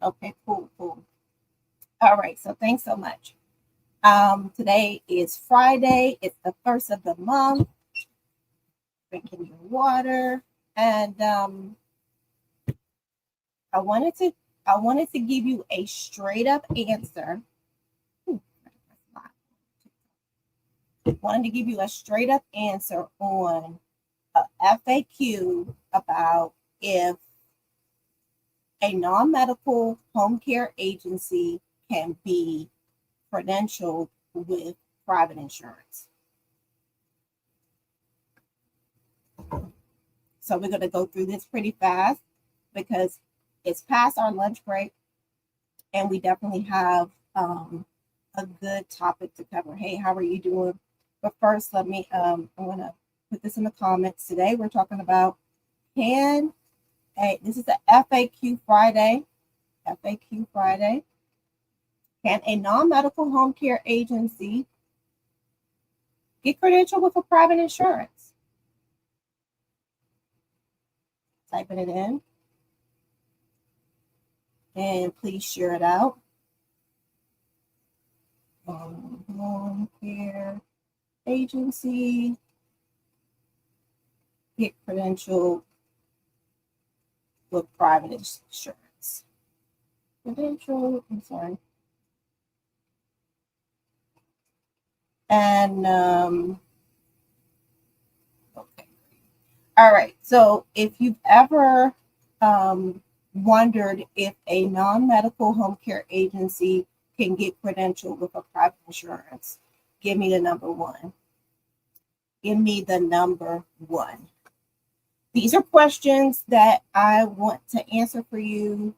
Okay, cool. All right, so thanks so much. Today is Friday. It's the first of the month. Drinking your water, and I wanted to give you a straight up answer. Wanted to give you a straight up answer on a FAQ about if a non-medical home care agency can be credentialed with private insurance. So we're going to go through this pretty fast because it's past our lunch break and we definitely have a good topic to cover. Hey, how are you doing? But first, let me, I'm going to put this in the comments. Today, we're talking about this is the FAQ Friday. FAQ Friday. Can a non-medical home care agency get credentialed with a private insurance? Typing it in. And please share it out. Home care agency get credentialed with private insurance. And okay. All right. So if you've ever wondered if a non-medical home care agency can get credentialed with a private insurance, give me the number one. Give me the number one. These are questions that I want to answer for you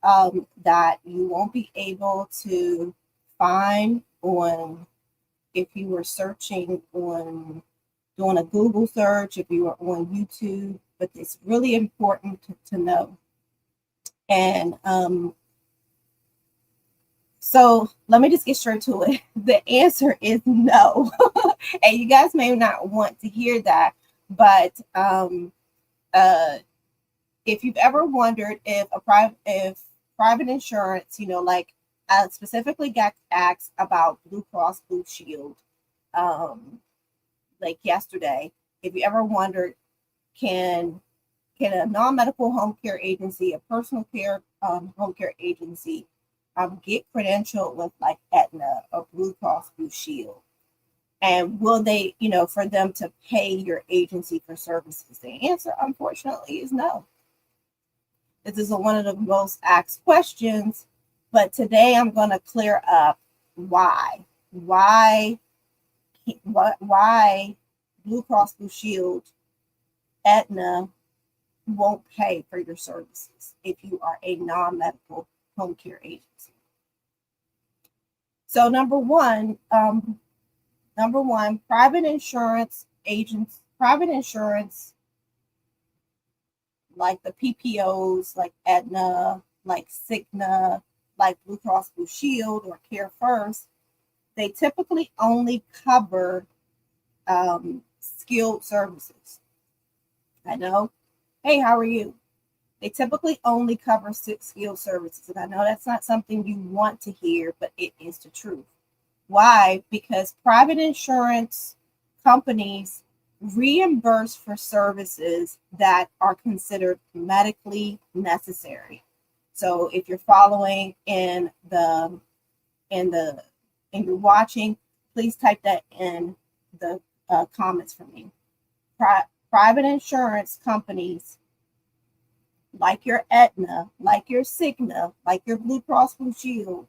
that you won't be able to find on if you were searching on doing a Google search, if you were on YouTube, but it's really important to know. And so let me just get straight to it. The answer is no. And you guys may not want to hear that, but if you've ever wondered if private insurance, like I specifically got asked about Blue Cross Blue Shield, like yesterday. If you ever wondered, can a non-medical home care agency, a personal care home care agency, get credentialed with like Aetna or Blue Cross Blue Shield? And will they, for them to pay your agency for services? The answer, unfortunately, is no. This is one of the most asked questions, but today I'm going to clear up why. Why Blue Cross Blue Shield, Aetna won't pay for your services if you are a non-medical home care agency. So number one, private insurance agents, like the PPOs, like Aetna, like Cigna, like Blue Cross Blue Shield or Care First, they typically only cover skilled services. I know. Hey, how are you? They typically only cover skilled services. And I know that's not something you want to hear, but it is the truth. Why? Because private insurance companies reimburse for services that are considered medically necessary. So if you're following and you're watching, please type that in the comments for me. Private insurance companies like your Aetna, like your Cigna, like your Blue Cross Blue Shield,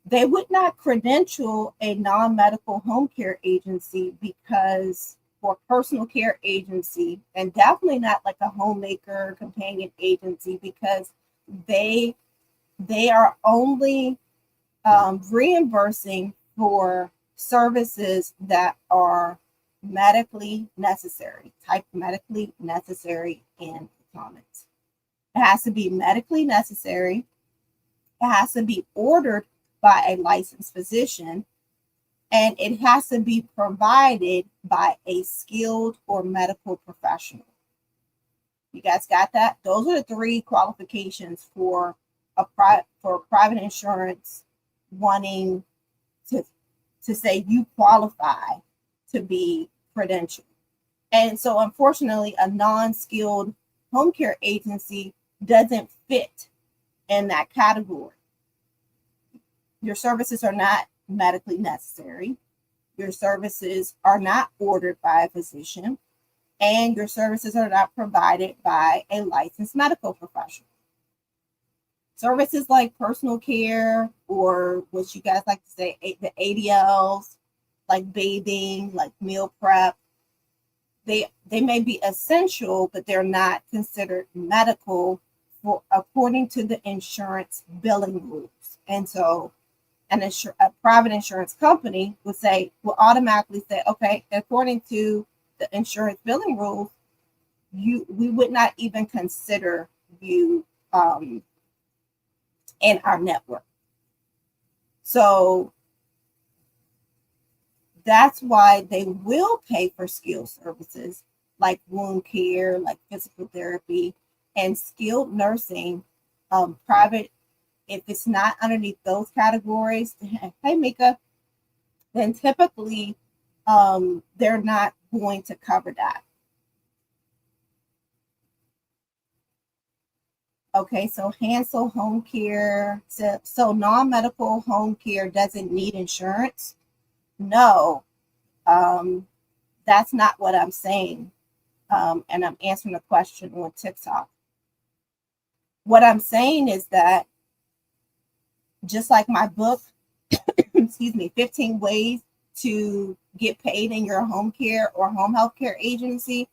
they would not credential a non-medical home care agency because for personal care agency, and definitely not like a homemaker companion agency, because they are only reimbursing for services that are medically necessary. Type medically necessary in the comments. It has to be medically necessary. It has to be ordered by a licensed physician, and it has to be provided by a skilled or medical professional. You guys got that? Those are the three qualifications for for private insurance wanting to say you qualify to be credentialed. And so unfortunately, a non-skilled home care agency doesn't fit in that category. Your services are not medically necessary. Your services are not ordered by a physician, and your services are not provided by a licensed medical professional. Services like personal care, or what you guys like to say, the ADLs, like bathing, like meal prep, they may be essential, but they're not considered medical according to the insurance billing rules. And so a private insurance company will automatically say, okay, according to the insurance billing rules, we would not even consider you in our network. So that's why they will pay for skilled services like wound care, like physical therapy, and skilled nursing. Private, if it's not underneath those categories, hey Mika, then typically they're not going to cover that. Okay, so Hansel Home Care, so non-medical home care doesn't need insurance? No, that's not what I'm saying. And I'm answering a question on TikTok. What I'm saying is that just like my book, 15 ways to get paid in your home care or home health care agency,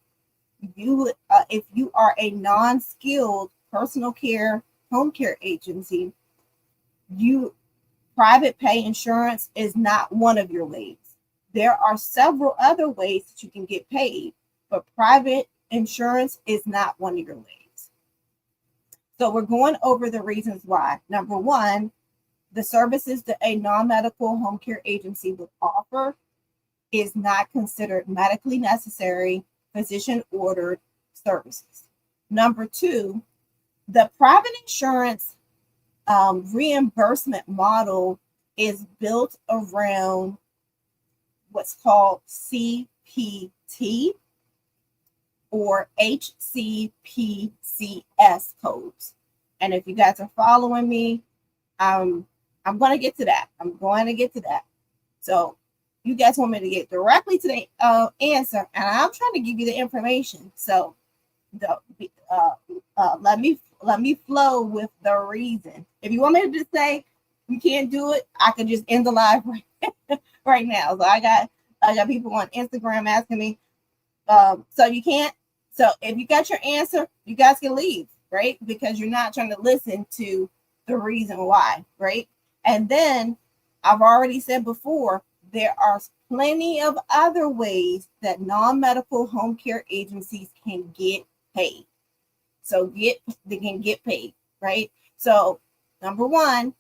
if you are a non-skilled personal care home care agency, private pay insurance is not one of your ways. There are several other ways that you can get paid, but private insurance is not one of your ways. So we're going over the reasons why. Number one, the services that a non-medical home care agency would offer is not considered medically necessary, physician-ordered services. Number two, the private insurance reimbursement model is built around what's called CPT or HCPCS codes. And if you guys are following me, I'm going to get to that. So you guys want me to get directly to the answer, and I'm trying to give you the information. So let me flow with the reason. If you want me to just say you can't do it, I can just end the live right now. So I got people on Instagram asking me, so you can't. So if you got your answer, you guys can leave, right? Because you're not trying to listen to the reason why, right? And then I've already said before, there are plenty of other ways that non-medical home care agencies can get paid. So they can get paid, right? So number one,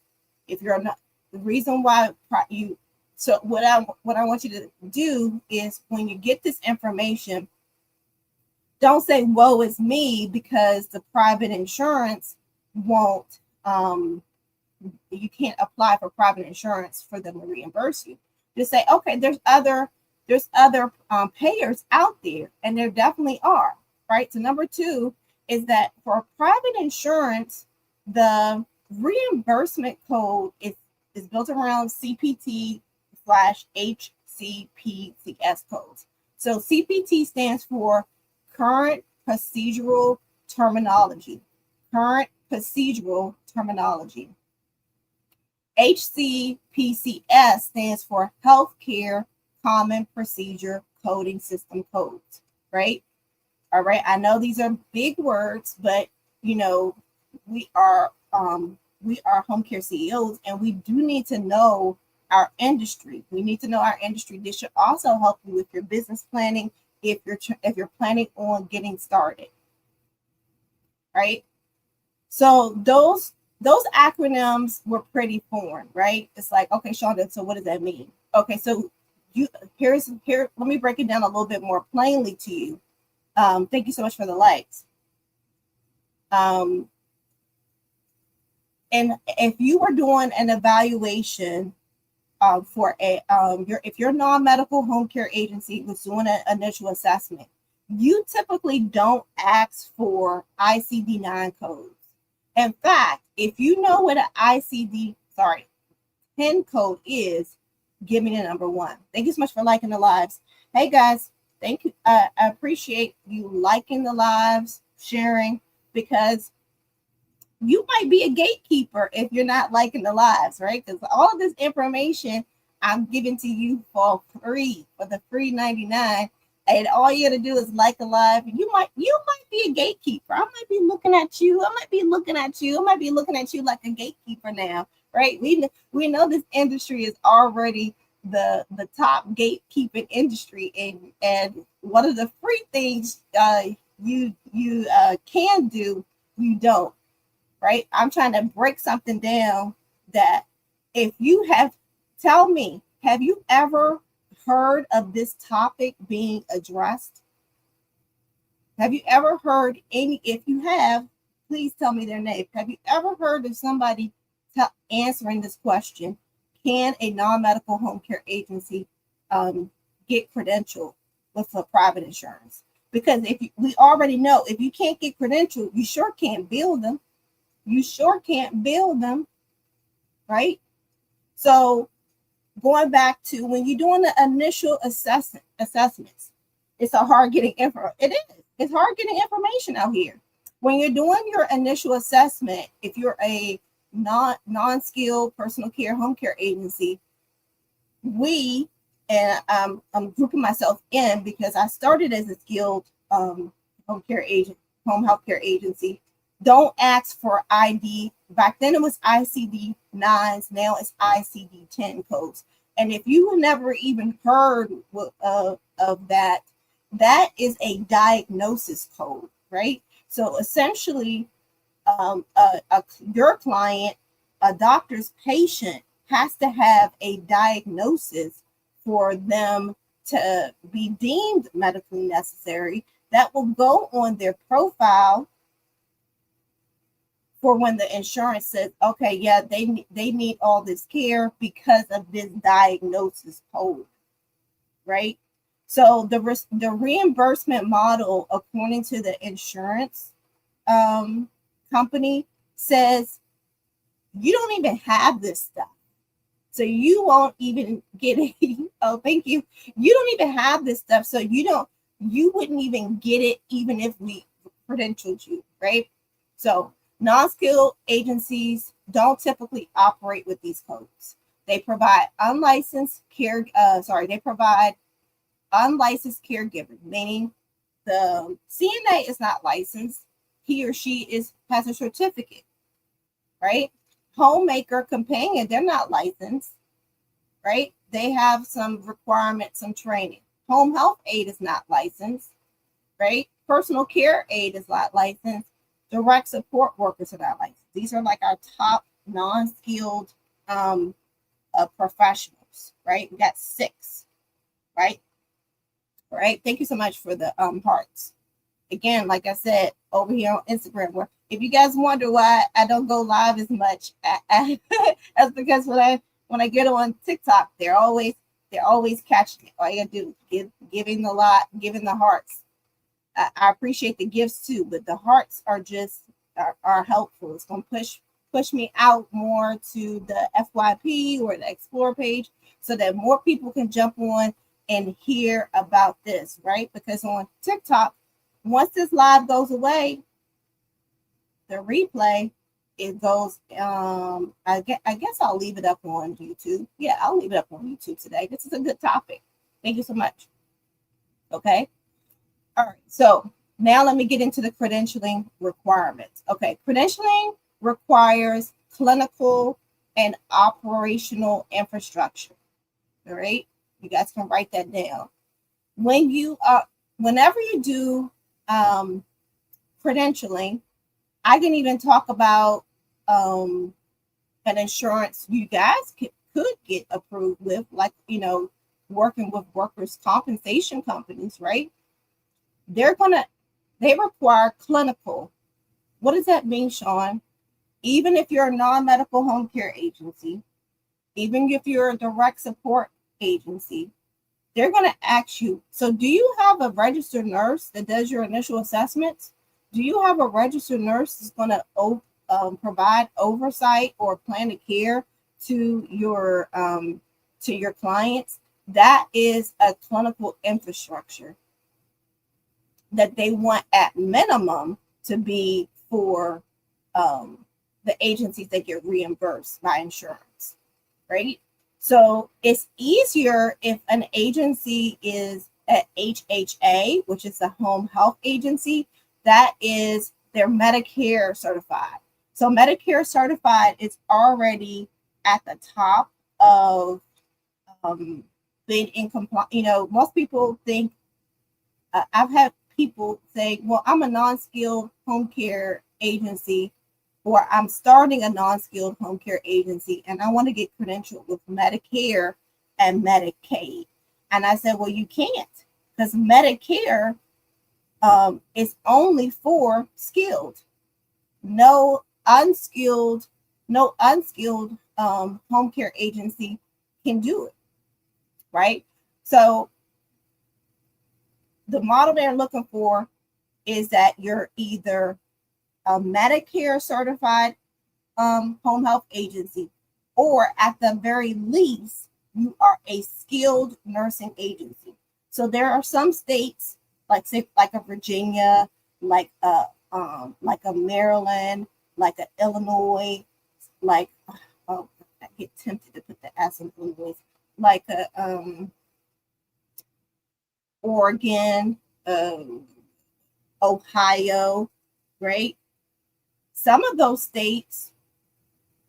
if you're not, the reason why so what I want you to do is when you get this information, don't say, woe is me, because the private insurance won't, you can't apply for private insurance for them to reimburse you. Just say, okay, there's other payers out there, and there definitely are, right? So number two is that for private insurance, the reimbursement code is built around CPT/HCPCS codes. So CPT stands for current procedural terminology. HCPCS stands for Healthcare Common Procedure Coding System codes, right? All right. I know these are big words, but we are home care CEOs, and we do need to know our industry. We need to know our industry. This should also help you with your business planning if you're planning on getting started, right? So those acronyms were pretty foreign, right? It's like, okay, Shonda, so what does that mean? Okay, so here. Let me break it down a little bit more plainly to you. Thank you so much for the likes. And if you were doing an evaluation for if your non-medical home care agency was doing an initial assessment, you typically don't ask for ICD-9 codes. In fact, if you know what an ICD-10 code is, give me the number 1. Thank you so much for liking the lives. Hey guys, thank you. I appreciate you liking the lives, sharing, because you might be a gatekeeper if you're not liking the lives, right? Because all of this information I'm giving to you for free, for the free 99. And all you got to do is like a live. You might be a gatekeeper. I might be looking at you. I might be looking at you like a gatekeeper now, right? We know this industry is already the top gatekeeping industry, and one of the free things you can do, you don't. Right? I'm trying to break something down that if you tell me, have you ever heard of this topic being addressed? Have you ever heard if you have, please tell me their name. Have you ever heard of somebody answering this question? Can a non-medical home care agency get credentialed with a private insurance? Because we already know, if you can't get credentialed, you sure can't bill them. Right? So going back to when you're doing the initial assessments, it's a hard getting info. It is. It's hard getting information out here. When you're doing your initial assessment, if you're a non-skilled personal care home care agency, I'm grouping myself in because I started as a skilled home health care agency. Don't ask for ID. Back then it was ICD-9s. Now it's ICD-10 codes. And if you never even heard of that, that is a diagnosis code, right? So essentially, your client, a doctor's patient, has to have a diagnosis for them to be deemed medically necessary that will go on their profile for when the insurance says, okay, yeah, they need all this care because of this diagnosis code, right? So the reimbursement model, according to the insurance company, says you don't even have this stuff. So you won't even get it. Oh, thank you. You don't even have this stuff. So you wouldn't even get it even if we credentialed you, right? So non-skilled agencies don't typically operate with these codes. They provide unlicensed caregiver, meaning the CNA is not licensed. He or she has a certificate, right? Homemaker, companion, they're not licensed, right? They have some requirements, some training. Home health aide is not licensed, right? Personal care aide is not licensed. Direct support workers are not licensed. These are like our top non-skilled professionals, right? We got 6, right? All right. Thank you so much for the hearts. Again, like I said, over here on Instagram, where if you guys wonder why I don't go live as much, that's because when I get on TikTok, they're always catching it. All you gotta do is giving the hearts. I appreciate the gifts too, but the hearts are just are helpful. It's gonna push me out more to the FYP or the Explore page so that more people can jump on and hear about this, right? Because on TikTok, once this live goes away, the replay, it goes, I guess I'll leave it up on YouTube. Yeah, I'll leave it up on YouTube today. This is a good topic. Thank you so much. Okay. All right. So now let me get into the credentialing requirements. Okay. Credentialing requires clinical and operational infrastructure. All right. You guys can write that down. Whenever you do credentialing, I can even talk about an insurance you guys could get approved with, like, working with workers' compensation companies, right? They require clinical. What does that mean, Sean? even if you're a non-medical home care agency, even if you're a direct support agency, they're going to ask you, so do you have a registered nurse that does your initial assessments? Do you have a registered nurse that's going to provide oversight or plan of care to your clients? That is a clinical infrastructure that they want at minimum to be for the agencies that get reimbursed by insurance, right? So it's easier if an agency is at HHA, which is a home health agency, that is they're Medicare certified. So Medicare certified is already at the top of being in compliance. You know, most people think, I've had people say, well, I'm a non-skilled home care agency, or I'm starting a non-skilled home care agency and I want to get credentialed with Medicare and Medicaid. And I said, well, you can't, because Medicare is only for skilled. No unskilled home care agency can do it, right? So the model they're looking for is that you're either a Medicare certified home health agency, or at the very least, you are a skilled nursing agency. So there are some states, like a Virginia, like a Maryland, like a Illinois, like I get tempted to put the S in Illinois, like a Oregon, Ohio, right? Some of those states,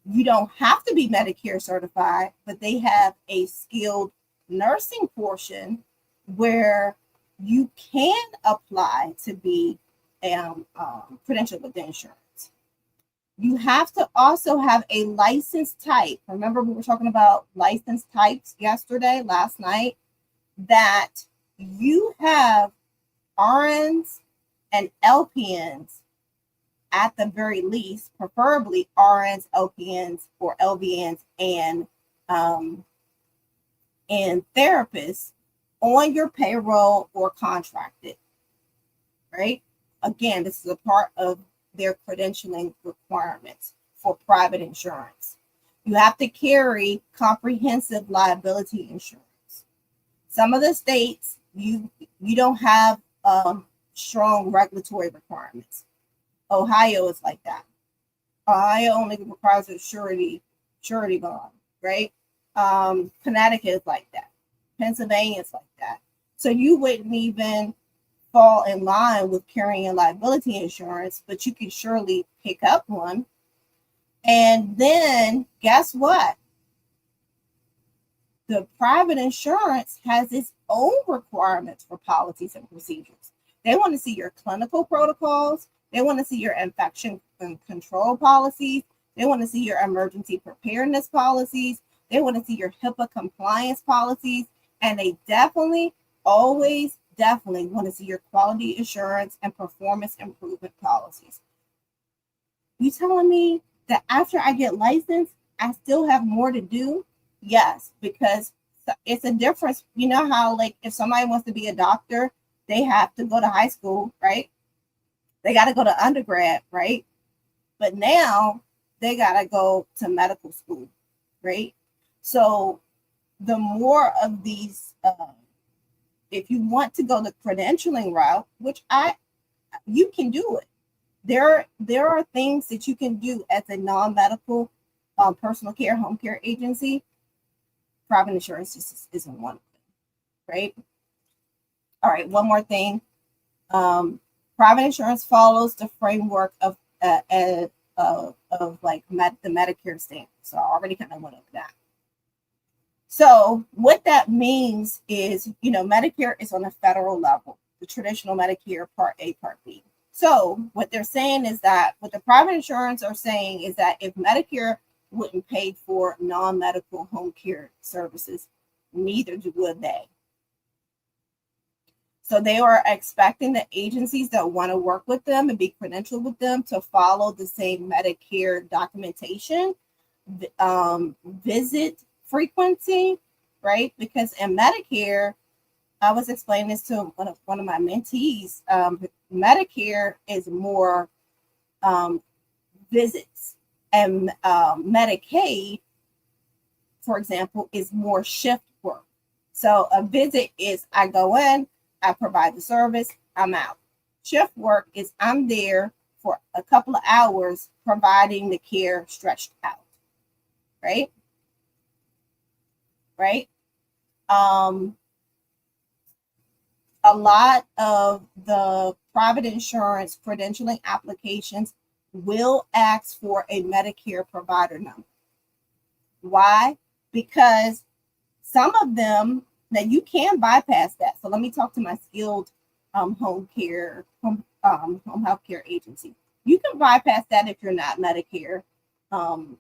you don't have to be Medicare certified, but they have a skilled nursing portion where you can apply to be credentialed with the insurance. You have to also have a license type. Remember, we were talking about license types last night, that you have RNs and LPNs at the very least, preferably RNs, LPNs, or LVNs, and therapists on your payroll or contracted, right? Again, this is a part of their credentialing requirements for private insurance. You have to carry comprehensive liability insurance. Some of the states, you don't have strong regulatory requirements. Ohio is like that. Ohio only requires a surety bond, right? Connecticut is like that. Pennsylvania is like that. So you wouldn't even fall in line with carrying liability insurance, but you can surely pick up one. And then guess what? The private insurance has its own requirements for policies and procedures. They want to see your clinical protocols. They want to see your infection control policies. They want to see your emergency preparedness policies. They want to see your HIPAA compliance policies. And they definitely want to see your quality assurance and performance improvement policies. You telling me that after I get licensed, I still have more to do? Yes, because it's a difference. You know how, like, if somebody wants to be a doctor, they have to go to high school, right? They got to go to undergrad, right? But now they got to go to medical school, right? So the more of these, if you want to go the credentialing route, which you can do it. There are things that you can do as a non-medical personal care home care agency. Private insurance just isn't one of them, right? All right, one more thing. Private insurance follows the framework of the Medicare standard. So I already kind of went over that. So what that means is, Medicare is on a federal level, the traditional Medicare Part A, Part B. So what they're saying is that, what the private insurance are saying is that if Medicare wouldn't pay for non-medical home care services, neither would they. So they are expecting the agencies that want to work with them and be credentialed with them to follow the same Medicare documentation, visit frequency, right? Because in Medicare, I was explaining this to one of my mentees. Medicare is more visits, and Medicaid, for example, is more shift work. So a visit is I go in, I provide the service, I'm out. Shift work is I'm there for a couple of hours providing the care stretched out, right? Right? A lot of the private insurance credentialing applications will ask for a Medicare provider number. Why? Because some of them, now you can bypass that. So let me talk to my skilled home health care agency. You can bypass that if you're not Medicare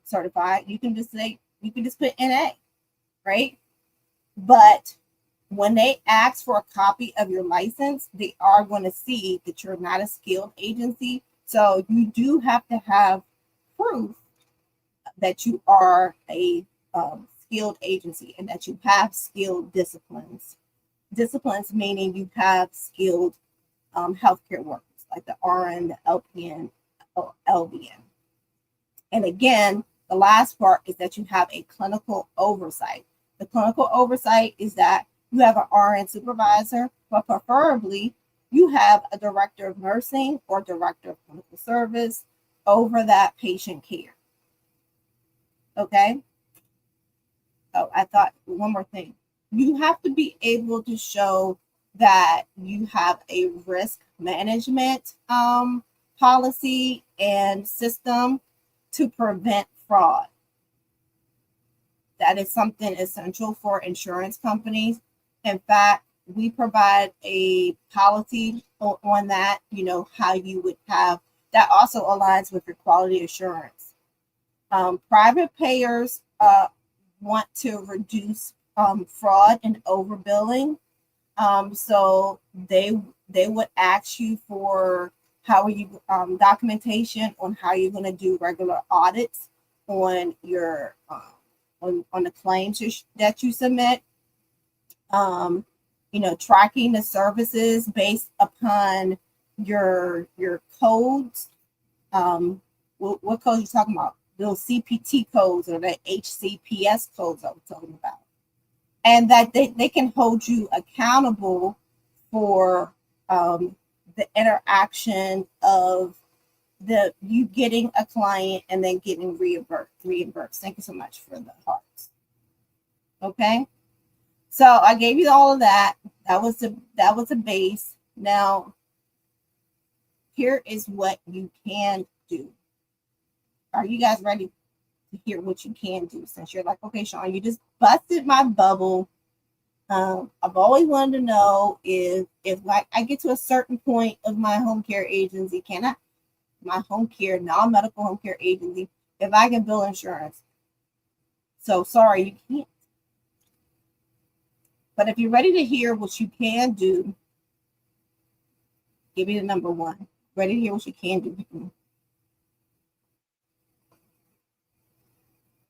certified. You can just put NA, right? But when they ask for a copy of your license, they are going to see that you're not a skilled agency. So you do have to have proof that you are a skilled agency and that you have skilled disciplines. Disciplines meaning you have skilled healthcare workers like the RN, the LPN, or LVN. And again, the last part is that you have a clinical oversight. The clinical oversight is that you have an RN supervisor, but preferably you have a director of nursing or director of clinical service over that patient care. Okay? Oh, I thought one more thing. You have to be able to show that you have a risk management policy and system to prevent fraud. That is something essential for insurance companies. In fact, we provide a policy on that, how you would have, that also aligns with your quality assurance. Private payers want to reduce fraud and overbilling. So they would ask you for how are you documentation on how you're going to do regular audits on your on the claims that you submit. Tracking the services based upon your codes. What codes are you talking about? Those CPT codes or the HCPS codes I was talking about. And that they can hold you accountable for the interaction of you getting a client and then getting reimbursed. Thank you so much for the hearts. Okay. So I gave you all of that. That was a base. Now, here is what you can do. Are you guys ready to hear what you can do? Since you're like, okay, Sean, you just busted my bubble. I've always wanted to know if like I get to a certain point of my home care agency, my home care, non-medical home care agency, if I can bill insurance. So sorry, you can't. But if you're ready to hear what you can do, give me the number one. Ready to hear what you can do.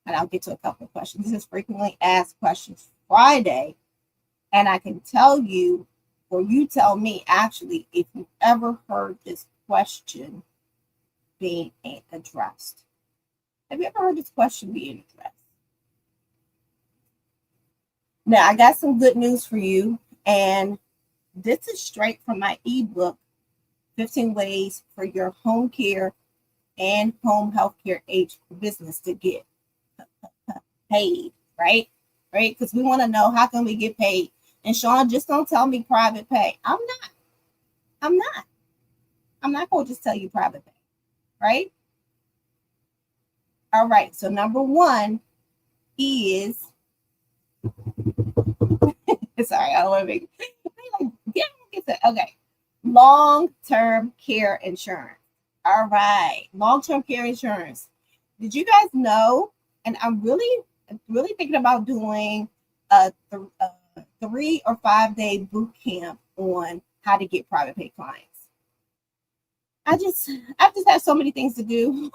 And I'll get to a couple of questions. This is frequently asked questions Friday. And I can tell you, or you tell me actually, if you've ever heard this question being addressed. Have you ever heard this question being addressed? Now, I got some good news for you. And this is straight from my ebook, 15 Ways for Your Home Care and Home Healthcare Age Business to Get Paid, right? Right? Because we want to know how can we get paid. And Sean, just don't tell me private pay. I'm not going to just tell you private pay, right? All right. So number one is, sorry, I don't want to make okay. Long-term care insurance. All right. Long-term care insurance. Did you guys know? And I'm really thinking about doing a 3 or 5 day boot camp on how to get private pay clients. I just have so many things to do.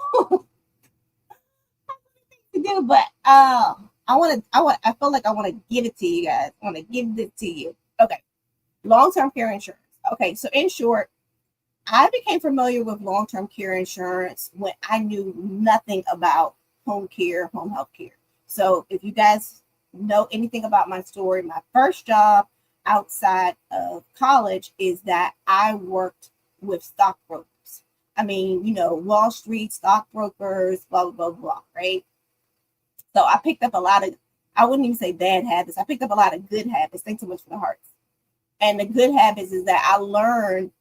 But I feel like I want to give it to you guys. I want to give it to you. Okay. Long-term care insurance. Okay, so in short, I became familiar with long-term care insurance when I knew nothing about home care, home health care. So if you guys know anything about my story, my first job outside of college is that I worked with stockbrokers. I mean, Wall Street stockbrokers, blah, blah, blah, blah, right? So I picked up a lot of, I wouldn't even say bad habits. I picked up a lot of good habits. Thanks so much for the hearts. And the good habits is that I learned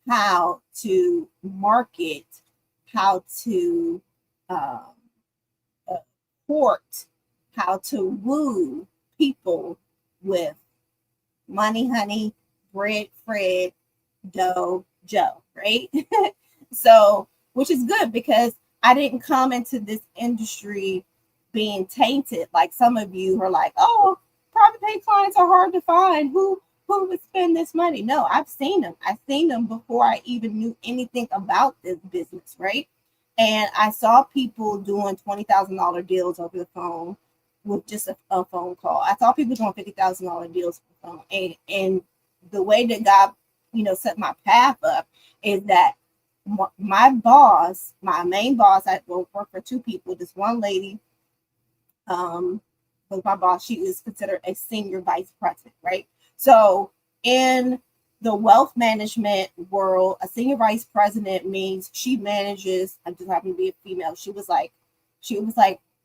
how to market, how to court, how to woo people with money, honey, bread, Fred, dough, Joe, right? So, which is good because I didn't come into this industry being tainted like some of you are like, oh, private pay clients are hard to find. Who would spend this money? No, I've seen them. I've seen them before I even knew anything about this business, right? And I saw people doing $20,000 deals over the phone with just a phone call. I saw people doing $50,000 deals over the phone. And the way that God, set my path up is that my boss, my main boss, I work for two people. This one lady, was my boss. She is considered a senior vice president, right? So in the wealth management world, a senior vice president means she manages, I just happen to be a female. She was like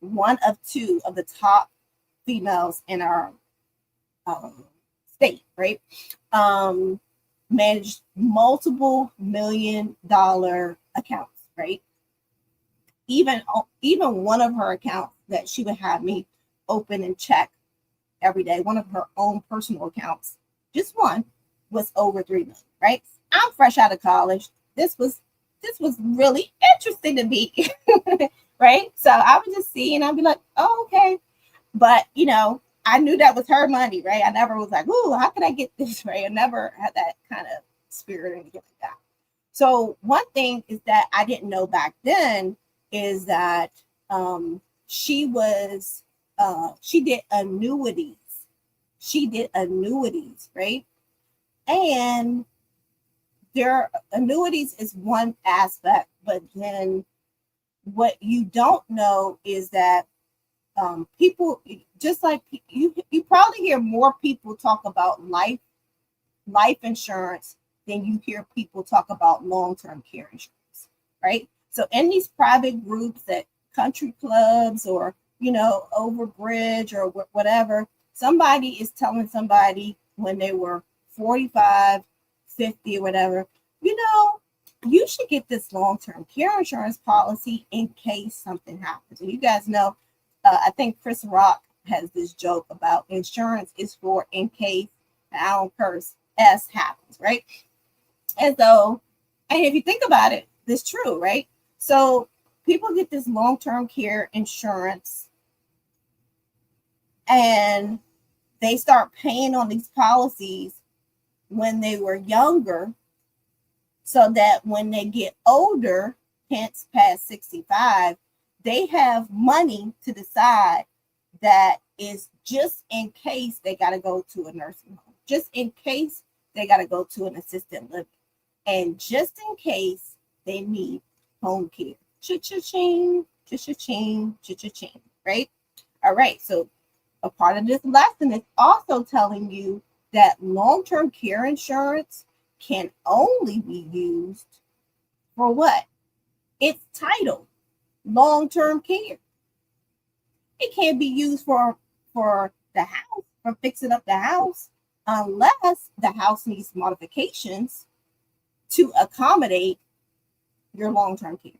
one of two of the top females in our state, right? Managed multiple $1 million accounts, right? Even one of her accounts that she would have me open and check every day, one of her own personal accounts, just one, was over $3 million, right? I'm fresh out of college. This was really interesting to me, right? So I would just see and I'd be like, oh, okay. But I knew that was her money, right? I never was like, ooh, how could I get this, right? I never had that kind of spirit or anything like that. So one thing is that I didn't know back then is that she did annuities. She did annuities, right? And their annuities is one aspect, but then what you don't know is that people, just like you probably hear more people talk about life insurance than you hear people talk about long-term care insurance, right? So in these private groups at country clubs or overbridge or whatever, somebody is telling somebody when they were 45, 50 or whatever, you should get this long-term care insurance policy in case something happens. And you guys know, I think Chris Rock has this joke about insurance is for in case, and I don't curse, S happens, right? And so, and if you think about it, it's true, right? So people get this long-term care insurance and they start paying on these policies when they were younger, so that when they get older, hence past 65, they have money to the side that is just in case they got to go to a nursing home, just in case they got to go to an assisted living, and just in case they need home care. Cha-cha-ching, cha-cha-ching, cha-cha-ching, right? All right, so a part of this lesson is also telling you that long-term care insurance can only be used for what? It's titled long-term care. It can't be used for the house, for fixing up the house, unless the house needs modifications to accommodate your long-term care.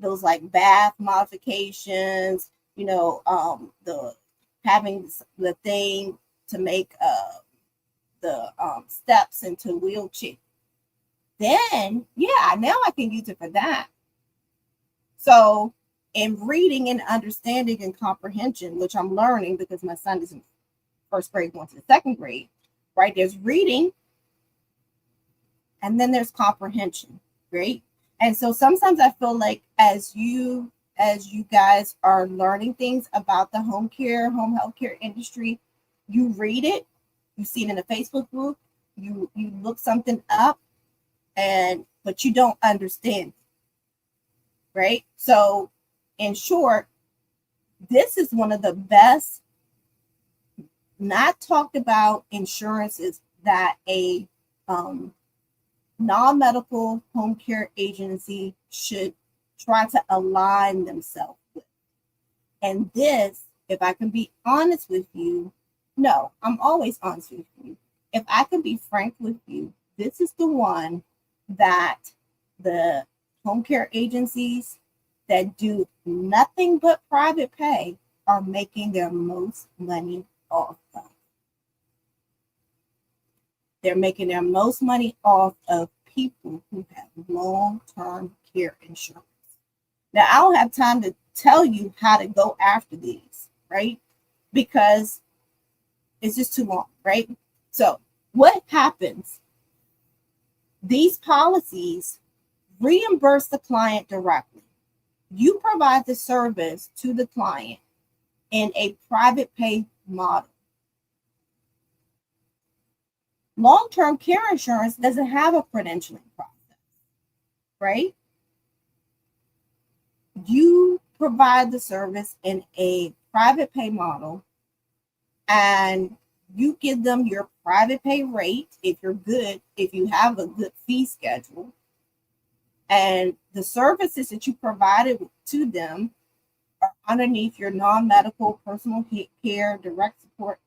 Those like bath modifications, the having the thing to make the steps into wheelchair. Then, yeah, now I can use it for that. So in reading and understanding and comprehension, which I'm learning because my son is in first grade going to the second grade, right? There's reading and then there's comprehension, right? And so sometimes I feel like as you guys are learning things about the home health care industry, you read it, you see it in a Facebook group, you look something up, but you don't understand it, right? So in short, this is one of the best not talked about insurances that a non-medical home care agency should try to align themselves with. And this, if I can be honest with you, no, I'm always honest with you. If I can be frank with you, this is the one that the home care agencies that do nothing but private pay are making their most money off of. They're making their most money off of people who have long-term care insurance. Now, I don't have time to tell you how to go after these, right? Because it's just too long, right? So what happens? These policies reimburse the client directly. You provide the service to the client in a private pay model. Long-term care insurance doesn't have a credentialing process, right? You provide the service in a private pay model, and you give them your private pay rate if you have a good fee schedule, and the services that you provided to them are underneath your non-medical personal care direct support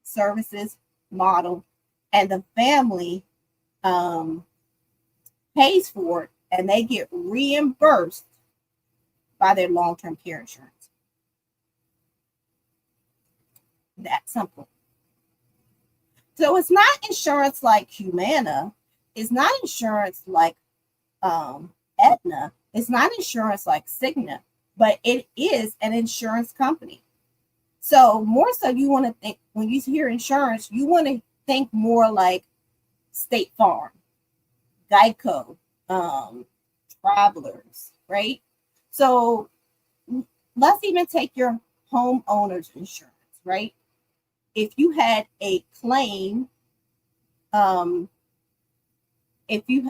services model, and the family pays for it, and they get reimbursed by their long-term care insurance. That simple. So it's not insurance like Humana. It's not insurance like Aetna. It's not insurance like Cigna, but it is an insurance company. So more so, you want to think, when you hear insurance, you want to think more like State Farm, Geico, Travelers, right? So let's even take your homeowner's insurance, right? If you had a claim, let me do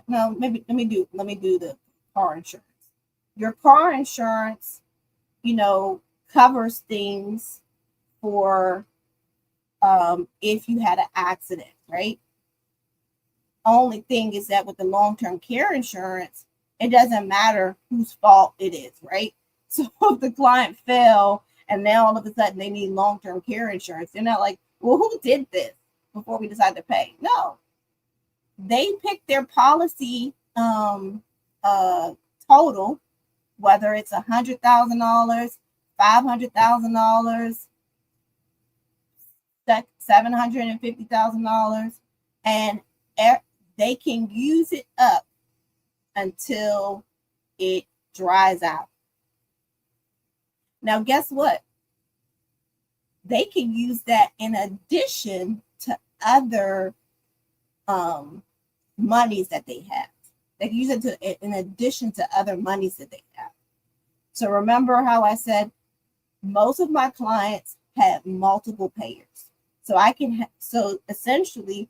the car insurance. Your car insurance, covers things for if you had an accident, right? Only thing is that with the long-term care insurance, it doesn't matter whose fault it is, right? So if the client fell and now all of a sudden they need long-term care insurance, they're not like, well, who did this before we decided to pay? No, they picked their policy total, whether it's $100,000, $500,000, $750,000, and they can use it up until it dries out. Now, guess what? They can use that in addition to other monies that they have. They can use it in addition to other monies that they have. So remember how I said most of my clients have multiple payers. So essentially,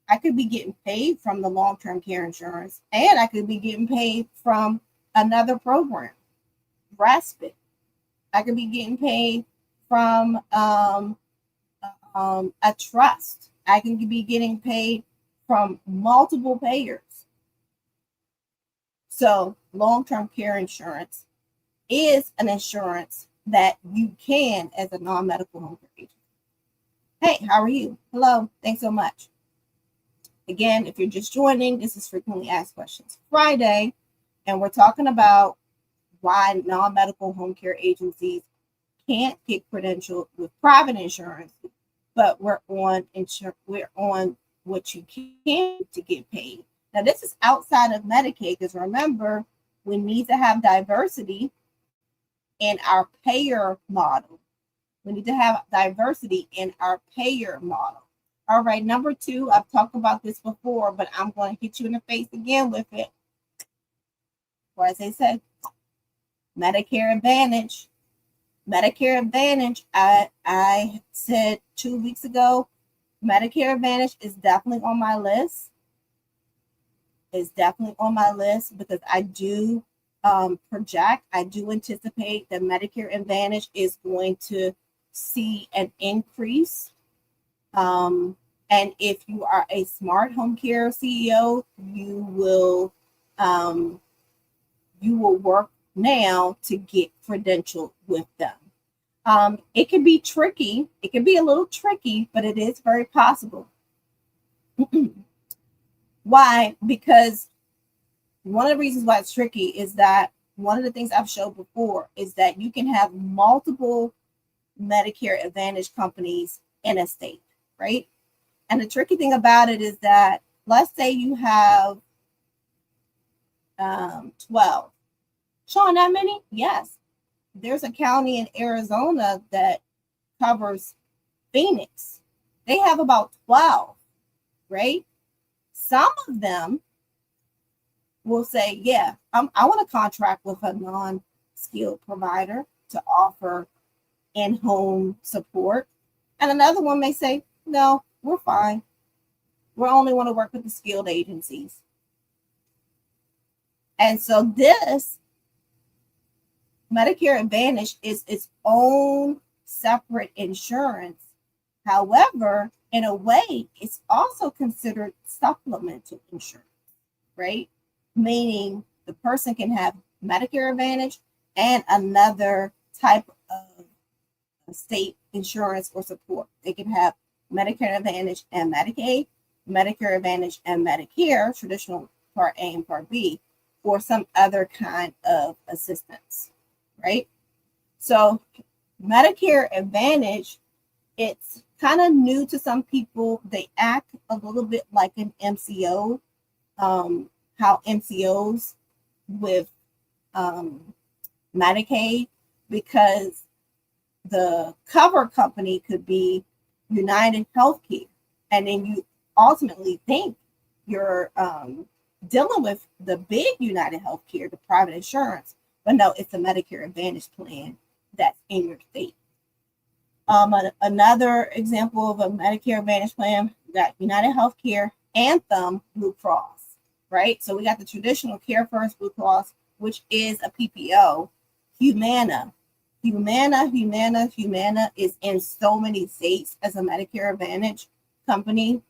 I could be getting paid from the long-term care insurance, and I could be getting paid from another program, respite. I could be getting paid from a trust. I can be getting paid from multiple payers. So long-term care insurance is an insurance that you can as a non-medical home care agent. Hey, how are you? Hello, thanks so much. Again, if you're just joining, this is Frequently Asked Questions Friday, and we're talking about why non-medical home care agencies can't get credentialed with private insurance, but we're on what you can to get paid. Now, this is outside of Medicaid, because remember, we need to have diversity in our payer model. We need to have diversity in our payer model. All right, number 2, I've talked about this before, but I'm going to hit you in the face again with it. Or as they said, Medicare Advantage. Medicare Advantage, I said 2 weeks ago, Medicare Advantage is definitely on my list. It's definitely on my list because I do I do anticipate that Medicare Advantage is going to see an increase. And if you are a smart home care CEO, you will work now to get credentialed with them. It can be tricky. It can be a little tricky, but it is very possible. Why? Because one of the reasons why it's tricky is that one of the things I've showed before is that you can have multiple Medicare Advantage companies in a state, right? And the tricky thing about it is that, let's say you have 12. Sean, that many? Yes. There's a county in Arizona that covers Phoenix. They have about 12, right? Some of them will say, yeah, I want to contract with a non-skilled provider to offer in-home support. And another one may say, no, we're fine. We only want to work with the skilled agencies. And so this Medicare Advantage is its own separate insurance. However, in a way, it's also considered supplemental insurance, right? Meaning the person can have Medicare Advantage and another type of state insurance or support. They can have Medicare Advantage and Medicaid, Medicare Advantage and Medicare, traditional Part A and Part B, or some other kind of assistance, right? So Medicare Advantage, it's kind of new to some people. They act a little bit like an MCO, how MCOs with Medicaid, because the cover company could be United Healthcare, and then you ultimately think you're dealing with the big United Healthcare, the private insurance, but no, it's a Medicare Advantage plan that's in your state. Another example of a Medicare Advantage plan, we got United Healthcare, Anthem, Blue Cross, right? So we got the traditional Care First Blue Cross, which is a PPO. Humana is in so many states as a Medicare Advantage company.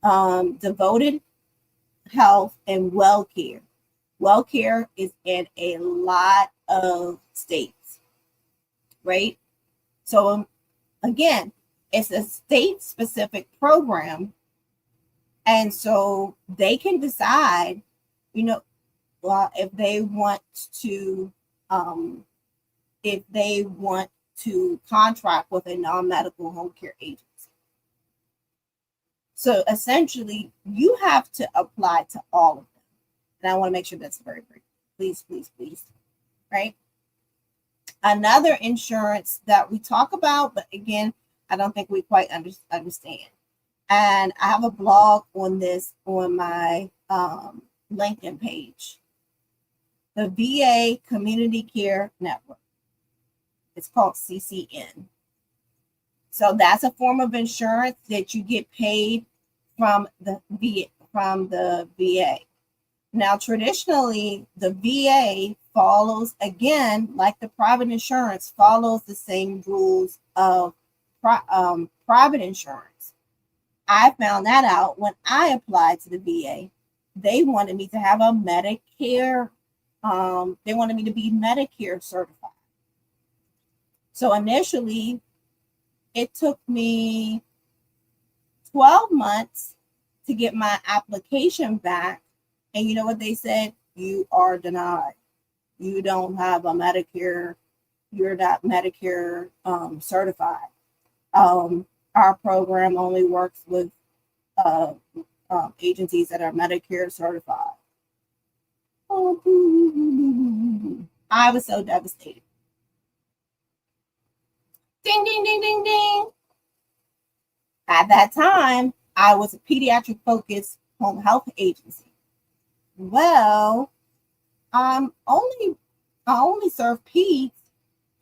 Devoted Health and WellCare. WellCare is in a lot of states, right? So again, it's a state-specific program, and so they can decide, if they want to contract with a non-medical home care agency. So essentially, you have to apply to all of them. And I want to make sure that's very brief. Please, right? Another insurance that we talk about, but again, I don't think we quite understand. And I have a blog on this on my LinkedIn page. The VA Community Care Network. It's called CCN. So that's a form of insurance that you get paid from the VA. Now, traditionally, the VA follows, again, like the private insurance, follows the same rules of private insurance. I found that out when I applied to the VA. They wanted me to have a Medicare, they wanted me to be Medicare certified. So initially, it took me 12 months to get my application back. And you know what they said? You are denied. You don't have a Medicare. You're not Medicare certified. Our program only works with agencies that are Medicare certified. I was so devastated. Ding, ding, ding, ding, ding. At that time, I was a pediatric focused home health agency. Well, I only serve peds,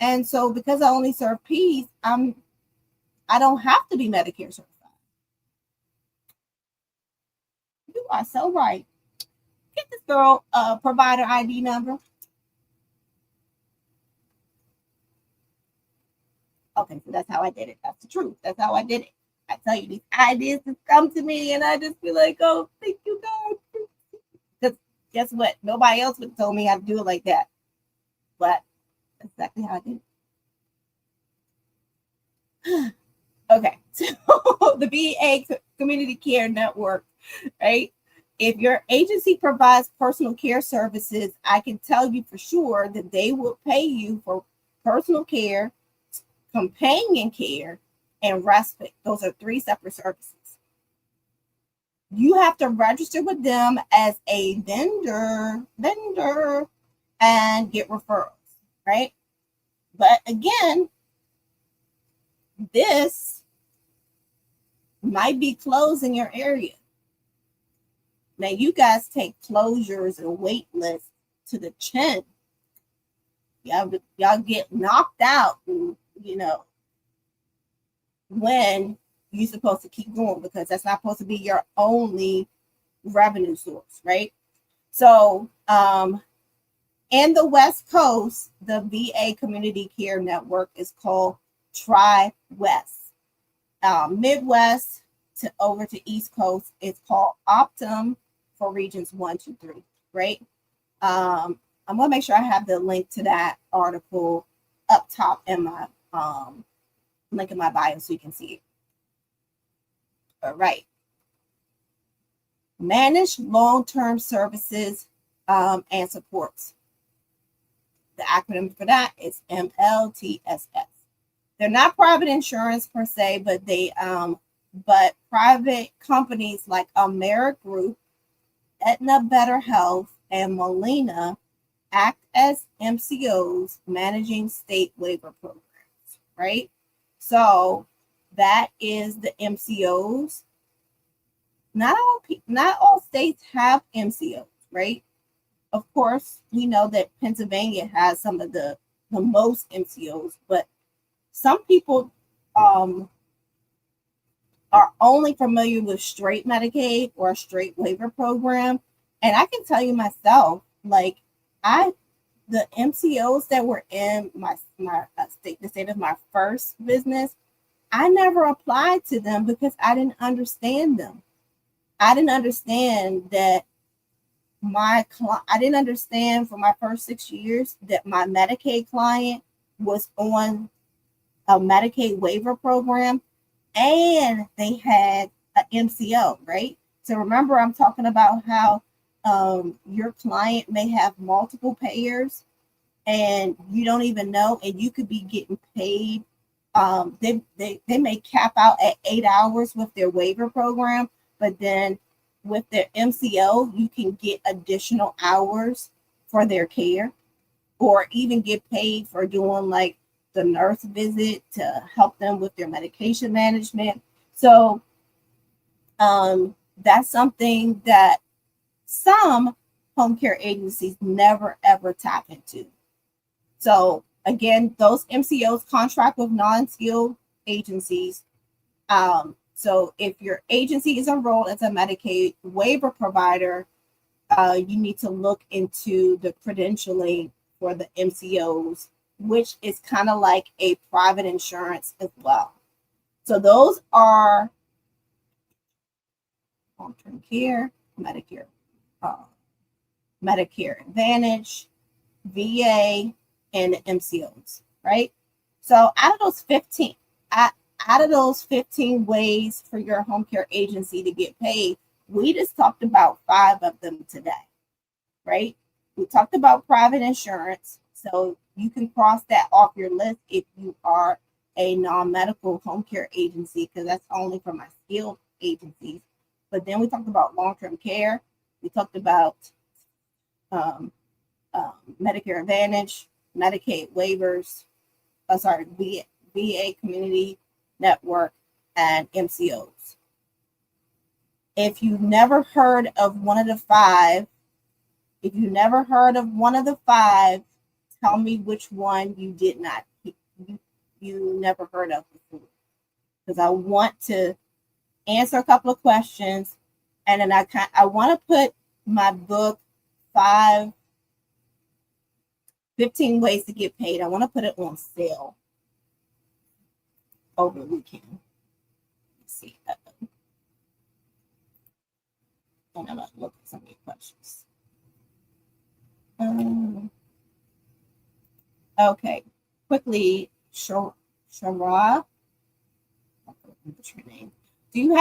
and so because I only serve peds, I don't have to be Medicare certified. You are so right. Get this girl a provider ID number. Okay, so that's how I did it. That's the truth. That's how I did it. I tell you, these ideas just come to me, and I just be like, "Oh, thank you, God." Because guess what? Nobody else would have told me how to do it like that. But that's exactly how I did it. Okay, so the VA Community Care Network, right? If your agency provides personal care services, I can tell you for sure that they will pay you for personal care, companion care, and respite. Those are 3 separate services. You have to register with them as a vendor and get referrals, right? But again, this might be closed in your area. Now, you guys take closures and wait lists to the chin. Y'all get knocked out, when you're supposed to keep going, because that's not supposed to be your only revenue source, right? So, in the West Coast, the VA Community Care Network is called Tri-West. Midwest to over to East Coast, it's called Optum for regions 1, 2, 3, right? I'm gonna make sure I have the link to that article up top in my link in my bio so you can see it. All right. Managed long-term services and supports. The acronym for that is MLTSS. They're not private insurance per se, but private companies like Amerigroup, Aetna Better Health, and Molina act as MCOs managing state waiver programs, right? So that is the MCOs. Not all states have MCOs, right? Of course, we know that Pennsylvania has some of the most MCOs, but some people are only familiar with straight Medicaid or a straight waiver program. And I can tell you myself, like the MCOs that were in my state, the state of my first business, I never applied to them because I didn't understand them. I didn't understand that I didn't understand for my first 6 years that my Medicaid client was on a Medicaid waiver program and they had an MCO, right? So remember, I'm talking about how your client may have multiple payers and you don't even know, and you could be getting paid. They may cap out at 8 hours with their waiver program, but then with their MCO, you can get additional hours for their care, or even get paid for doing like the nurse visit to help them with their medication management. So that's something that some home care agencies never ever tap into. So again, those MCOs contract with non-skilled agencies. So if your agency is enrolled as a Medicaid waiver provider, you need to look into the credentialing for the MCOs, which is kind of like a private insurance as well. So those are long-term care, Medicare Advantage, VA, and the MCOs, right? So out of those 15 ways for your home care agency to get paid, we just talked about 5 of them today, right? We talked about private insurance, so you can cross that off your list if you are a non-medical home care agency, because that's only for my skilled agencies. But then we talked about long-term care. We talked about Medicare Advantage, Medicaid waivers, VA Community Network, and MCOs. If you've never heard of one of the five, tell me which one you did not, you never heard of before. Because I want to answer a couple of questions, and then I want to put my book 15 ways to get paid. I want to put it on sale over the weekend. Let's see. And I'm going to look at some of your questions. Okay. Quickly, Shara, what's your name? Do you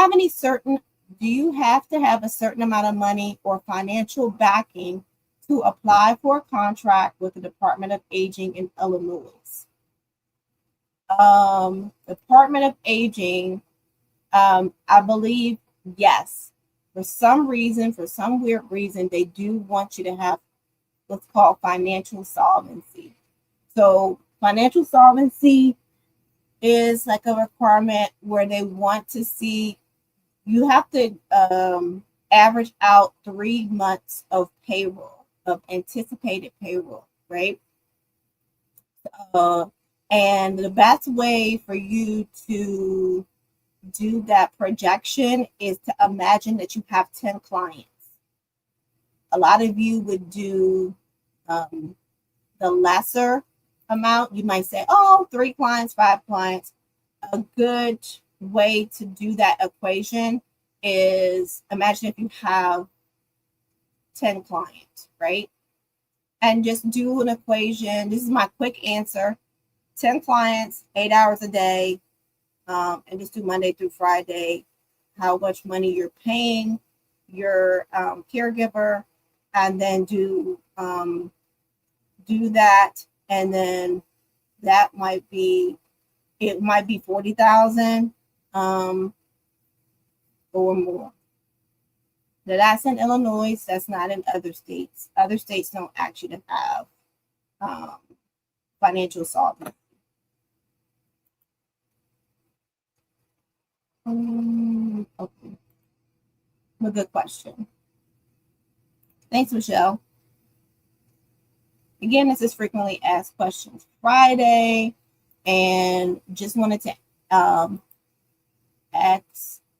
have to have a certain amount of money or financial backing to apply for a contract with the Department of Aging in Illinois? Department of Aging, I believe, yes. For some weird reason, they do want you to have what's called financial solvency. So financial solvency is like a requirement where they want to see, you have to average out 3 months of payroll, of anticipated payroll, right? And the best way for you to do that projection is to imagine that you have 10 clients. A lot of you would do the lesser amount. You might say, 3 clients, 5 clients. A good way to do that equation is imagine if you have 10 clients, right? And just do an equation. This is my quick answer. 10 clients, 8 hours a day, and just do Monday through Friday, how much money you're paying your caregiver, and then do that, and then that might be 40,000 or more. Now that's in Illinois. That's not in other states. Other states don't ask you to have financial solvency. Okay. A good question. Thanks, Michelle. Again, this is frequently asked questions Friday, and just wanted to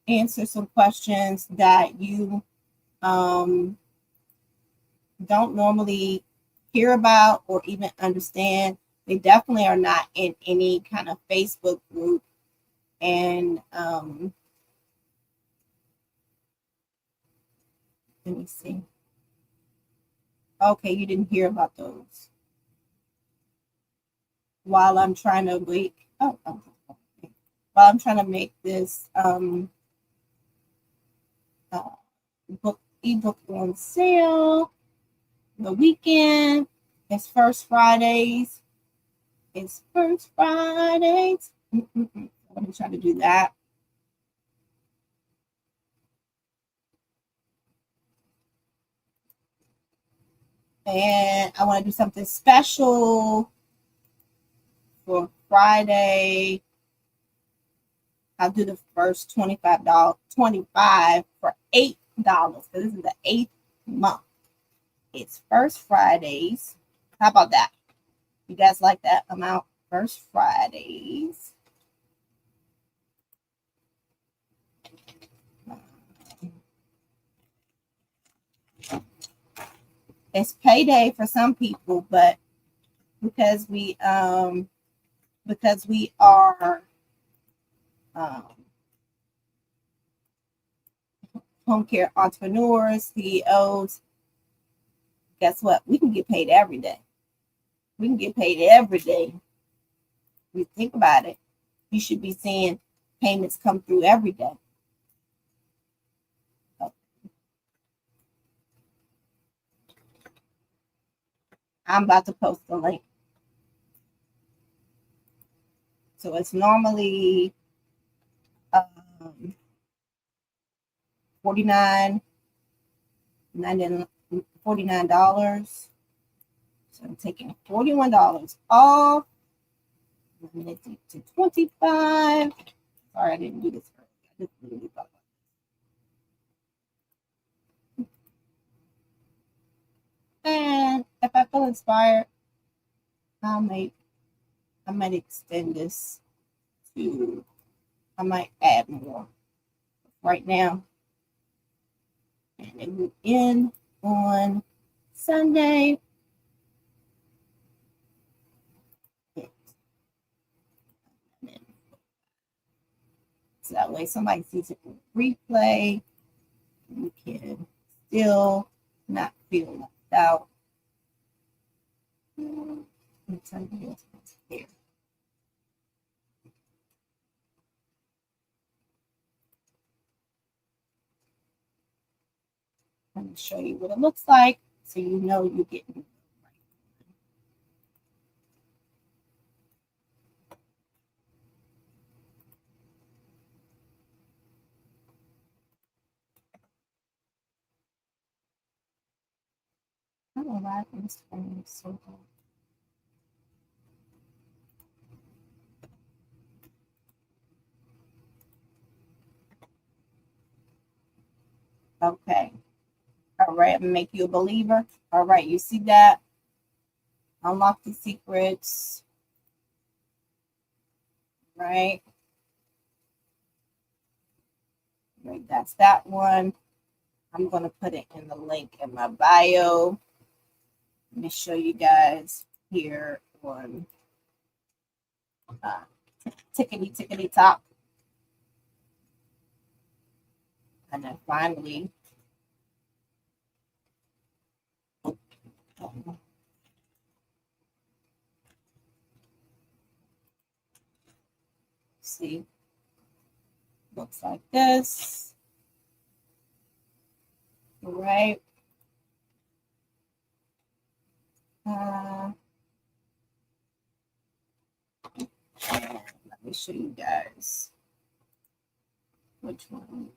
answer some questions that you don't normally hear about or even understand. They definitely are not in any kind of Facebook group. And let me see. Okay, you didn't hear about those. While I'm trying to make, this ebook on sale, the weekend, it's First Fridays. Let me try to do that. And I want to do something special for Friday. I'll do the first $25 for $8. So this is the 8th month. It's First Fridays. How about that? You guys like that amount? First Fridays. It's payday for some people, but because we are home care entrepreneurs, CEOs, guess what? We can get paid every day. We can get paid every day. If you think about it, you should be seeing payments come through every day. I'm about to post the link. So it's normally $49. So I'm taking $41 off. To 25. Sorry, I didn't do this earlier. I just really thought about feel inspired, I might extend this to, I might add more right now. And it will end on Sunday. So that way somebody sees it in replay. You can still not feel left out. Here. Let me show you what it looks like so you know you're getting it right. I don't know why this phone is so hard. Okay. All right, I'm gonna make you a believer. All right, you see that? Unlock the secrets. Right. Right, that's that one. I'm gonna put it in the link in my bio. Let me show you guys here on tickety top. And then finally, see, looks like this. All right. Let me show you guys which one.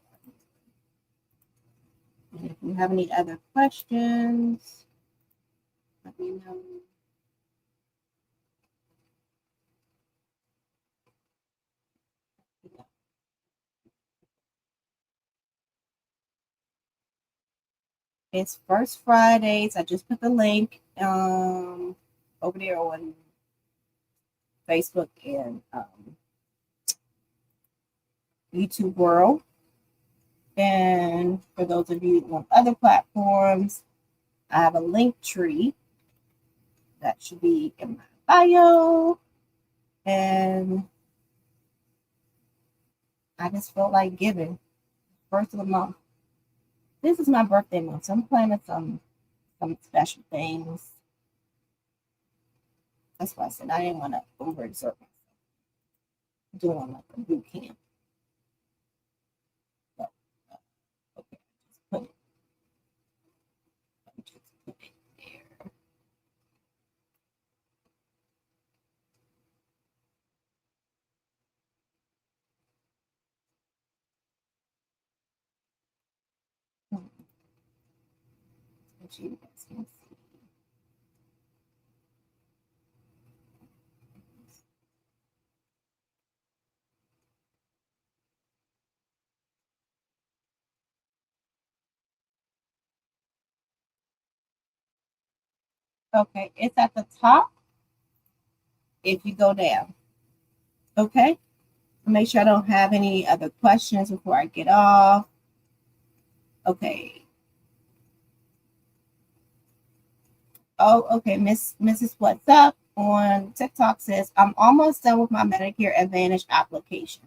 And if you have any other questions, let me know. It's First Fridays. I just put the link over there on Facebook and YouTube World. And for those of you on other platforms, I have a link tree that should be in my bio. And I just felt like giving. First of the month. This is my birthday month, so I'm planning some special things. That's why I said I didn't want to overexert myself doing like a boot camp. But, okay, just put it there. So you guys can see. Okay, it's at the top if you go down. Okay, make sure I don't have any other questions before I get off. Okay. Oh, okay. Mrs. What's Up on TikTok says, I'm almost done with my Medicare Advantage application.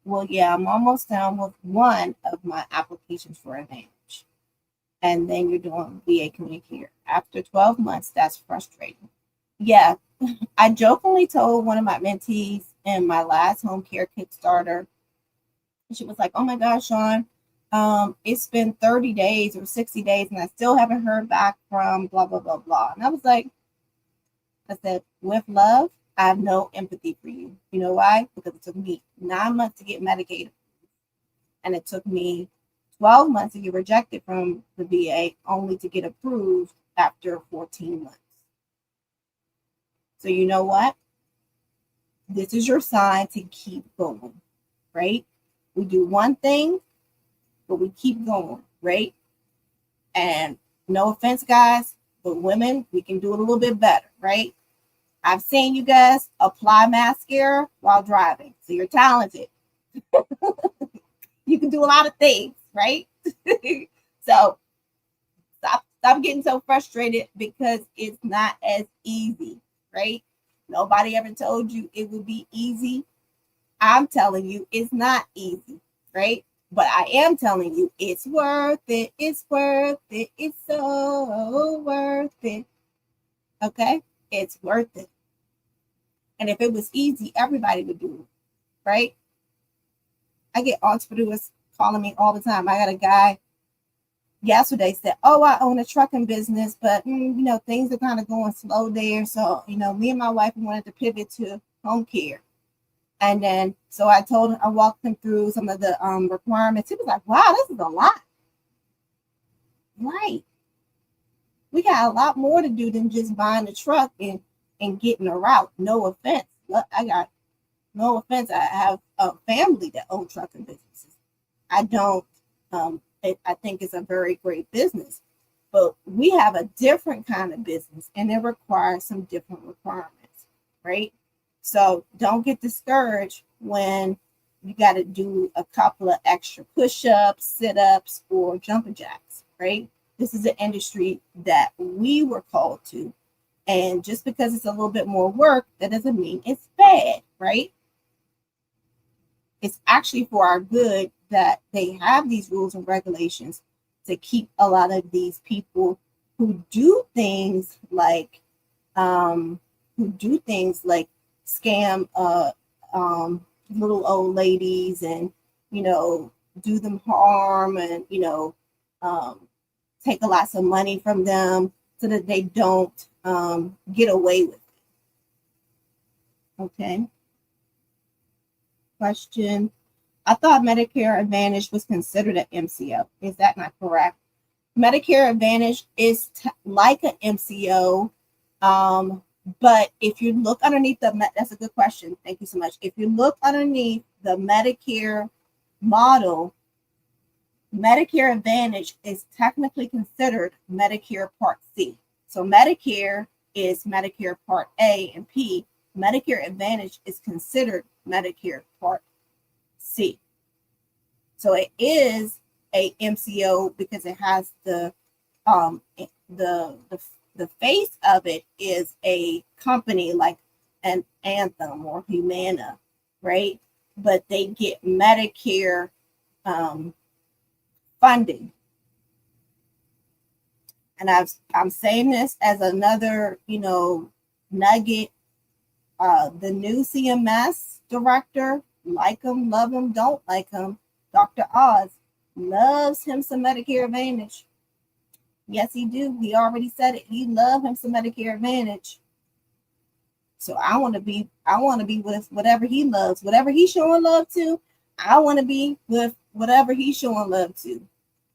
Well, yeah, I'm almost done with one of my applications for Advantage. And then you're doing VA Community Care. After 12 months, that's frustrating. Yeah, I jokingly told one of my mentees in my last home care Kickstarter, she was like, oh my gosh, Sean, it's been 30 days or 60 days and I still haven't heard back from blah, blah, blah, blah. And I was like, I said, with love, I have no empathy for you. You know why? Because it took me 9 months to get Medicaid. And it took me 12 months to get rejected from the VA, only to get approved after 14 months. So you know what? This is your sign to keep going, right? We do one thing, but we keep going, right? And no offense, guys, But women, we can do it a little bit better, right? I've seen you guys apply mascara while driving. So you're talented. You can do a lot of things, right? So stop getting so frustrated because it's not as easy, right? Nobody ever told you it would be easy. I'm telling you it's not easy, right? But I am telling you it's worth it. It's worth it. It's so worth it. Okay? It's worth it. And if it was easy, everybody would do it, right? I get entrepreneurs calling me all the time. I got a guy yesterday said, "Oh, I own a trucking business, but things are kind of going slow there. So, me and my wife wanted to pivot to home care." And then, so I walked him through some of the requirements. He was like, "Wow, this is a lot." Right. We got a lot more to do than just buying a truck and getting a route. No offense. No offense. I have a family that own trucking businesses. I don't, I think it's a very great business, but we have a different kind of business and it requires some different requirements, right? So don't get discouraged when you got to do a couple of extra push-ups, sit-ups, or jumping jacks, right? This is an industry that we were called to. And just because it's a little bit more work, that doesn't mean it's bad, right? It's actually for our good that they have these rules and regulations to keep a lot of these people who do things like scam little old ladies and do them harm and take a lot of money from them so that they don't get away with it. Okay. Question. I thought Medicare Advantage was considered an MCO. Is that not correct? Medicare Advantage is like an MCO, but if you look underneath that's a good question. Thank you so much. If you look underneath the Medicare model, Medicare Advantage is technically considered Medicare Part C. So Medicare is Medicare Part A and P. Medicare Advantage is considered Medicare Part C. So it is a MCO because it has the face of it is a company like an Anthem or Humana, right? But they get Medicare funding. And I'm saying this as another, nugget. The new CMS director, like him, love him, don't like him, Dr. Oz, loves him some Medicare Advantage. Yes, he do. He already said it. He loves him some Medicare Advantage. So I want to be with whatever he loves, whatever he's showing love to. I want to be with whatever he's showing love to.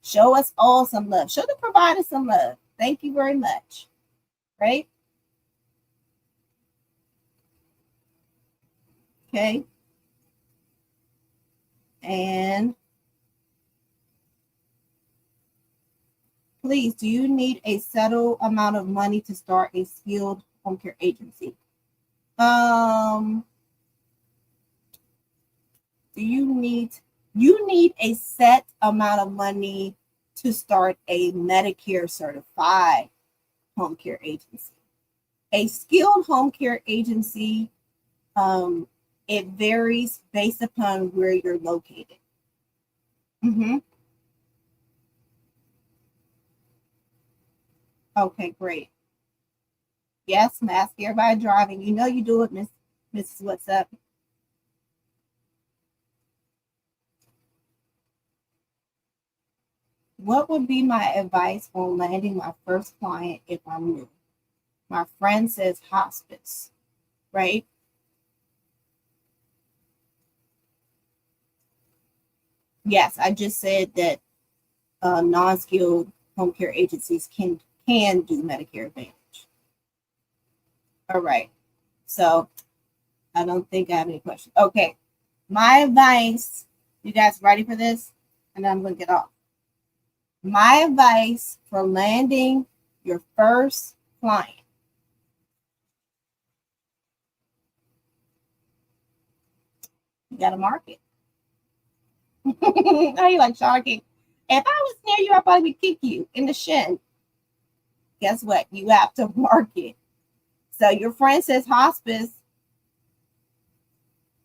Show us all some love. Show the provider some love. Thank you very much. Right? Okay. And please, do you need a settled amount of money to start a skilled home care agency? Do you need a set amount of money to start a Medicare certified home care agency? A skilled home care agency, it varies based upon where you're located. Okay, great. Yes, mask everybody driving. You know you do it, Mrs. What's up? What would be my advice on landing my first client if I'm new? My friend says hospice, right? Yes, I just said that non-skilled home care agencies can do Medicare Advantage. All right. So I don't think I have any questions. Okay. My advice, you guys ready for this? And then I'm going to get off. My advice for landing your first client. You got to market. How you like shocking? If I was near you, I probably would kick you in the shin. Guess what? You have to market. So your friend says hospice.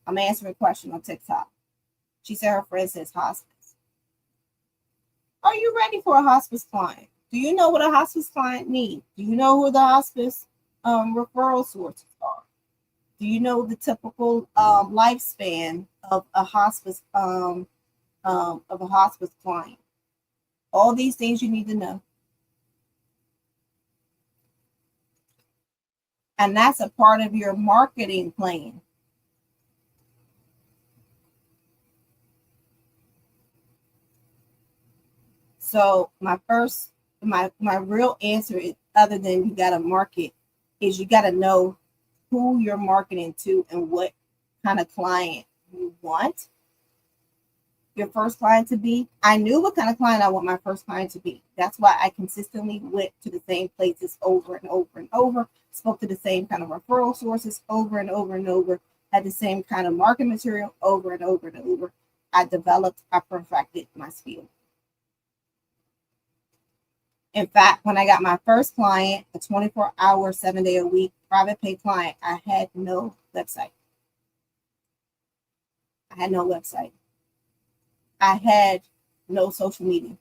I'm answering a question on TikTok. She said her friend says hospice. Are you ready for a hospice client? Do you know what a hospice client means? Do you know who the hospice referral sources are? Do you know the typical lifespan of a hospice client? All these things you need to know. And that's a part of your marketing plan. So my real answer is, other than you got to market, is you got to know who you're marketing to and what kind of client you want your first client to be. I knew what kind of client I want my first client to be. That's why I consistently went to the same places over and over and over, spoke to the same kind of referral sources over and over and over, had the same kind of market material over and over and over. I perfected my skill. In fact, when I got my first client, a 24-hour, 7-day-a-week private pay client, I had no website. I had no social media.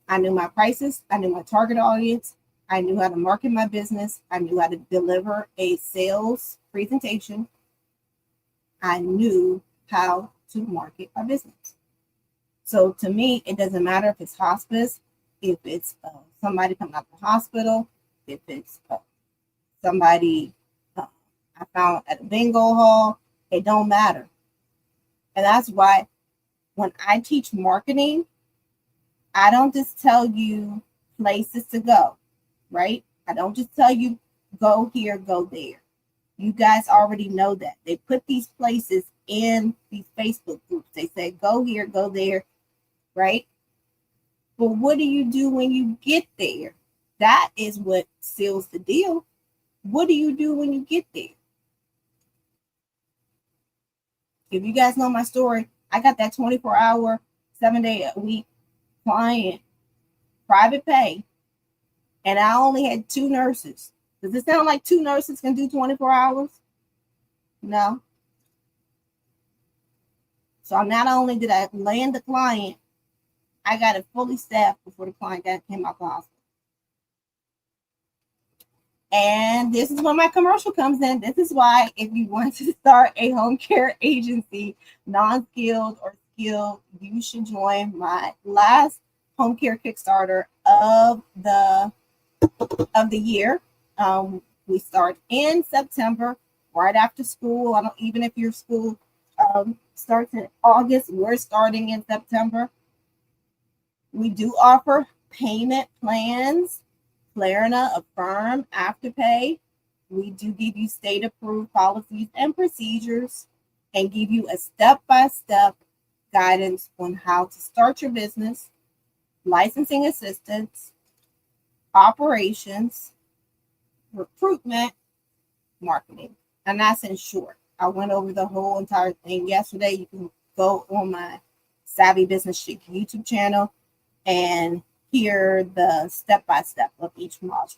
I knew my prices. I knew my target audience. I knew how to market my business. I knew how to deliver a sales presentation. I knew how to market my business. So to me, it doesn't matter if it's hospice, if it's somebody coming out of the hospital, if it's somebody I found at a bingo hall, it don't matter. And that's why when I teach marketing, I don't just tell you places to go, right? I don't just tell you go here, go there. You guys already know that. They put these places in these Facebook groups. They say go here, go there, right? But what do you do when you get there? That is what seals the deal. What do you do when you get there? If you guys know my story, I got that 24-hour, 7-day-a-week client, private pay, and I only had 2 nurses. Does it sound like 2 nurses can do 24 hours? No. So not only did I land the client, I got it fully staffed before the client came out the hospital. And this is where my commercial comes in. This is why if you want to start a home care agency, non-skilled or skilled, you should join my last home care Kickstarter of the year. We start in September, right after school. Even if your school starts in August, we're starting in September. We do offer payment plans, Klarna, Affirm, Afterpay. We do give you state-approved policies and procedures and give you a step-by-step guidance on how to start your business, licensing assistance, operations, recruitment, marketing. And that's in short. I went over the whole entire thing yesterday. You can go on my Savvy Business Chic YouTube channel and hear the step-by-step of each module.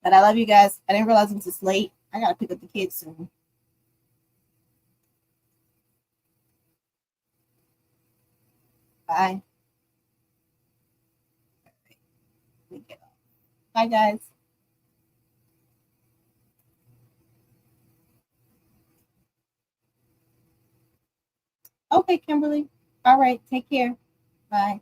But I love you guys. I didn't realize it was this late. I got to pick up the kids soon. Bye. Bye, guys. Okay, Kimberly. All right. Take care. Bye.